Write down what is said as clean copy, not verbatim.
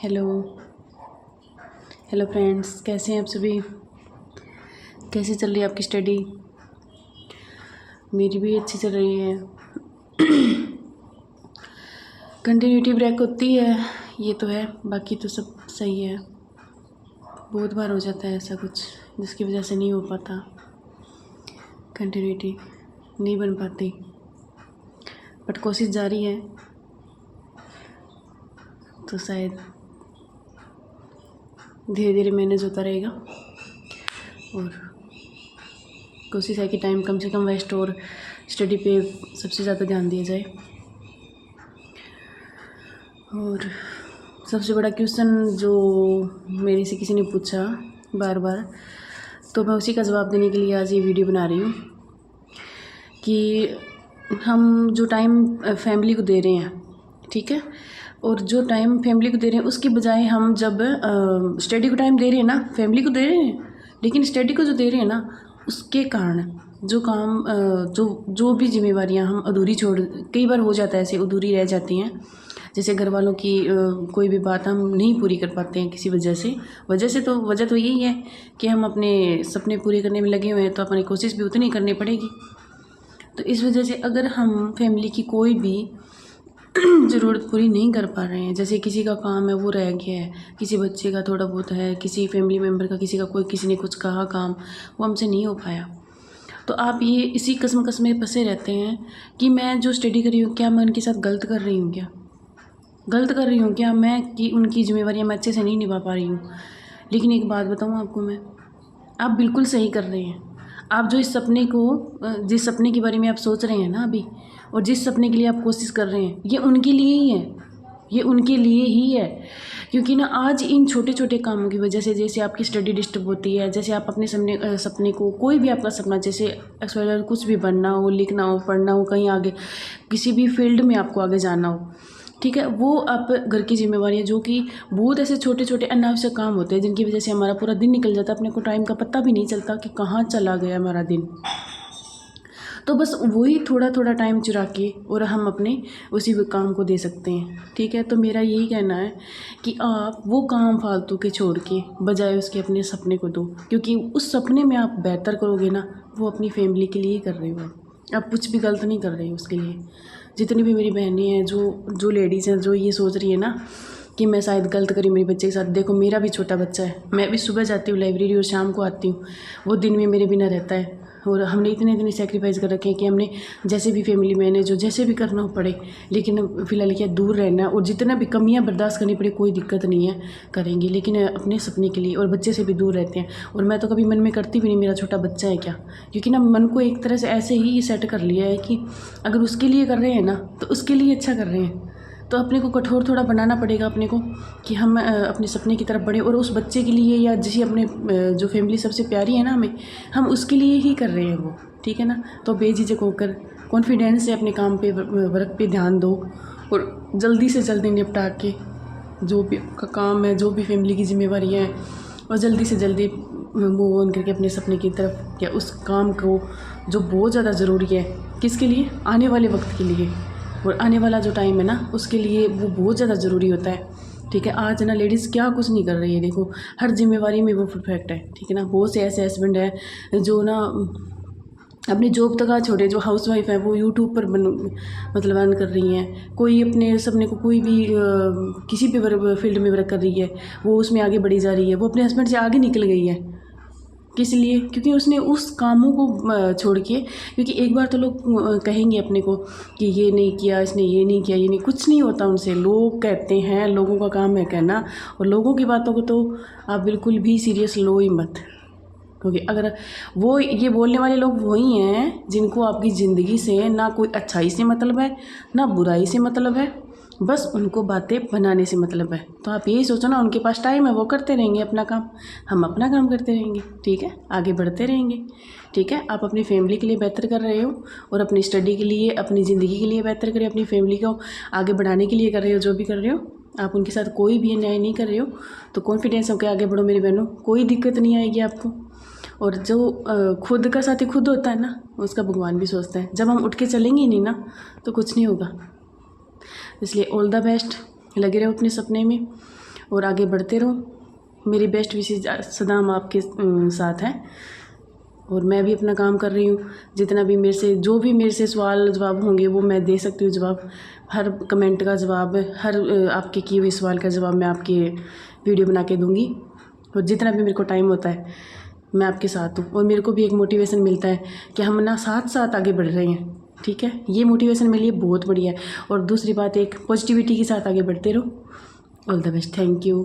Hello hello friends, कैसे हैं आप सभी। कैसे चल रही है आपकी स्टडी। मेरी भी अच्छी चल रही है। कंटिन्यूटी ब्रेक होती है, ये तो है, बाकी तो सब सही है। बहुत बार हो जाता है ऐसा कुछ जिसकी वजह से नहीं हो पाता, कंटिन्यूटी नहीं बन पाती, बट कोशिश जारी है तो शायद धीरे धीरे मैनेज होता रहेगा। और कोशिश है कि टाइम कम से कम वेस्ट और स्टडी पे सबसे ज़्यादा ध्यान दिया जाए। और सबसे बड़ा क्वेश्चन जो मेरे से किसी ने पूछा बार बार, तो मैं उसी का जवाब देने के लिए आज ये वीडियो बना रही हूँ कि हम जो टाइम फैमिली को दे रहे हैं, ठीक है, और जो टाइम फैमिली को दे रहे हैं उसकी बजाय हम जब स्टडी को टाइम दे रहे हैं ना, फैमिली को दे रहे हैं, लेकिन स्टडी को जो दे रहे हैं ना, उसके कारण जो काम जो भी जिम्मेवारियां हम अधूरी छोड़, कई बार हो जाता है ऐसे अधूरी रह जाती हैं। जैसे घर वालों की कोई भी बात हम नहीं पूरी कर पाते हैं किसी वजह से वजह तो यही है कि हम अपने सपने पूरे करने में लगे हुए हैं, तो अपनी कोशिश भी उतनी करनी पड़ेगी। तो इस वजह से अगर हम फैमिली की कोई भी ज़रूरत पूरी नहीं कर पा रहे हैं, जैसे किसी का काम है वो रह गया है, किसी बच्चे का थोड़ा बहुत है, किसी फैमिली मेम्बर का किसी ने कुछ कहा काम वो हमसे नहीं हो पाया, तो आप ये इसी कस्म में फंसे रहते हैं कि मैं जो स्टडी कर रही हूँ क्या मैं उनके साथ गलत कर रही हूँ, क्या मैं कि उनकी जिम्मेवारियाँ मैं अच्छे से नहीं निभा पा रही हूँ। लेकिन एक बात बताऊँ आपको मैं, आप बिल्कुल सही कर रहे हैं। आप जो जिस सपने के बारे में आप सोच रहे हैं ना अभी, और जिस सपने के लिए आप कोशिश कर रहे हैं, ये उनके लिए ही है, ये उनके लिए ही है। क्योंकि ना आज इन छोटे छोटे कामों की वजह से, जैसे आपकी स्टडी डिस्टर्ब होती है, जैसे आप अपने सपने को, कोई भी आपका सपना, जैसे एक्सवाइज़ेड कुछ भी बनना हो, लिखना हो, पढ़ना हो, कहीं आगे किसी भी फील्ड में आपको आगे जाना हो, ठीक है, वो आप घर की जिम्मेवारियाँ जो कि बहुत ऐसे छोटे छोटे अनावश्यक काम होते हैं जिनकी वजह से हमारा पूरा दिन निकल जाता है, अपने को टाइम का पता भी नहीं चलता कि कहाँ चला गया हमारा दिन। तो बस वही थोड़ा थोड़ा टाइम चुरा के और हम अपने उसी काम को दे सकते हैं, ठीक है। तो मेरा यही कहना है कि आप वो काम फालतू के छोड़ के बजाय उसके अपने सपने को दो, क्योंकि उस सपने में आप बेहतर करोगे ना, वो अपनी फैमिली के लिए ही कर रहे हो, आप कुछ भी गलत नहीं कर रहे हो उसके लिए। जितनी भी मेरी बहनें हैं जो लेडीज़ हैं जो ये सोच रही है ना कि मैं शायद गलत करी मेरे बच्चे के साथ, देखो मेरा भी छोटा बच्चा है, मैं भी सुबह जाती हूँ लाइब्रेरी और शाम को आती हूँ, वो दिन में मेरे बिना रहता है। और हमने इतने सेक्रीफाइस कर रखे हैं कि हमने जैसे भी फैमिली मैनेज जो जैसे भी करना हो पड़े, लेकिन फ़िलहाल क्या दूर रहना है, और जितना भी कमियां बर्दाश्त करनी पड़े कोई दिक्कत नहीं है, करेंगे, लेकिन अपने सपने के लिए, और बच्चे से भी दूर रहते हैं। और मैं तो कभी मन में करती भी नहीं मेरा छोटा बच्चा है क्या, क्योंकि ना मन को एक तरह से ऐसे ही सेट कर लिया है कि अगर उसके लिए कर रहे हैं ना तो उसके लिए अच्छा कर रहे हैं। तो अपने को कठोर थोड़ा बनाना पड़ेगा अपने को कि हम अपने सपने की तरफ बढ़ें, और उस बच्चे के लिए या जिसे अपने जो फैमिली सबसे प्यारी है ना हमें, हम उसके लिए ही कर रहे हैं वो, ठीक है ना। तो बेझिझक होकर कॉन्फिडेंस से अपने काम पे, वर्क पे ध्यान दो, और जल्दी से जल्दी निपटा के जो भी का काम है, जो भी फैमिली की जिम्मेवारियाँ हैं, और जल्दी से जल्दी मूव ऑन करके अपने सपने की तरफ, या उस काम को जो बहुत ज़्यादा ज़रूरी है, किसके लिए, आने वाले वक्त के लिए, और आने वाला जो टाइम है ना उसके लिए वो बहुत ज़्यादा ज़रूरी होता है, ठीक है। आज ना लेडीज़ क्या कुछ नहीं कर रही है, देखो हर जिम्मेवारी में वो परफेक्ट है, ठीक है ना। बहुत से ऐसे हस्बैंड है जो ना अपनी जॉब तक आज छोड़े, जो हाउसवाइफ है वो यूट्यूब पर मतलब अर्न कर रही हैं, कोई अपने सपने को कोई भी किसी भी फील्ड में वर्क कर रही है, वो उसमें आगे बढ़ी जा रही है, वो अपने हस्बैंड से आगे निकल गई है। किस लिए, क्योंकि उसने उस कामों को छोड़ के, क्योंकि एक बार तो लोग कहेंगे अपने को कि ये नहीं किया इसने, ये नहीं किया, ये नहीं, कुछ नहीं होता उनसे, लोग कहते हैं, लोगों का काम है कहना, और लोगों की बातों को तो आप बिल्कुल भी सीरियस लो ही मत, क्योंकि अगर वो ये बोलने वाले लोग वही हैं जिनको आपकी ज़िंदगी से ना कोई अच्छाई से मतलब है ना बुराई से मतलब है, बस उनको बातें बनाने से मतलब है। तो आप यही सोचो ना, उनके पास टाइम है, वो करते रहेंगे अपना काम, हम अपना काम करते रहेंगे, ठीक है, आगे बढ़ते रहेंगे, ठीक है। आप अपनी फैमिली के लिए बेहतर कर रहे हो, और अपनी स्टडी के लिए, अपनी ज़िंदगी के लिए बेहतर करें, अपनी फैमिली को आगे बढ़ाने के लिए कर रहे हो, जो भी कर रहे हो आप उनके साथ कोई भी अन्याय नहीं कर रहे हो, तो कॉन्फिडेंस होकर आगे बढ़ो मेरी बहनों, कोई दिक्कत नहीं आएगी आपको। और जो खुद का साथी खुद होता है ना, उसका भगवान भी सोचता है, जब हम उठ के चलेंगे नहीं ना तो कुछ नहीं होगा। इसलिए ऑल द बेस्ट, लगे रहो अपने सपने में, और आगे बढ़ते रहो। मेरी बेस्ट विशेष सदाम आपके साथ है और मैं भी अपना काम कर रही हूँ। जितना भी जो भी मेरे से सवाल जवाब होंगे वो मैं दे सकती हूँ जवाब। हर कमेंट का जवाब, हर आपके किए हुए सवाल का जवाब मैं आपके वीडियो बना के दूँगी। और जितना भी मेरे को टाइम होता है मैं आपके साथ हूँ। और मेरे को भी एक मोटिवेशन मिलता है कि हम ना साथ साथ आगे बढ़ रहे हैं। ठीक है, ये मोटिवेशन मेरे लिए बहुत बढ़िया है। और दूसरी बात, एक पॉजिटिविटी के साथ आगे बढ़ते रहो। All the best. Thank you.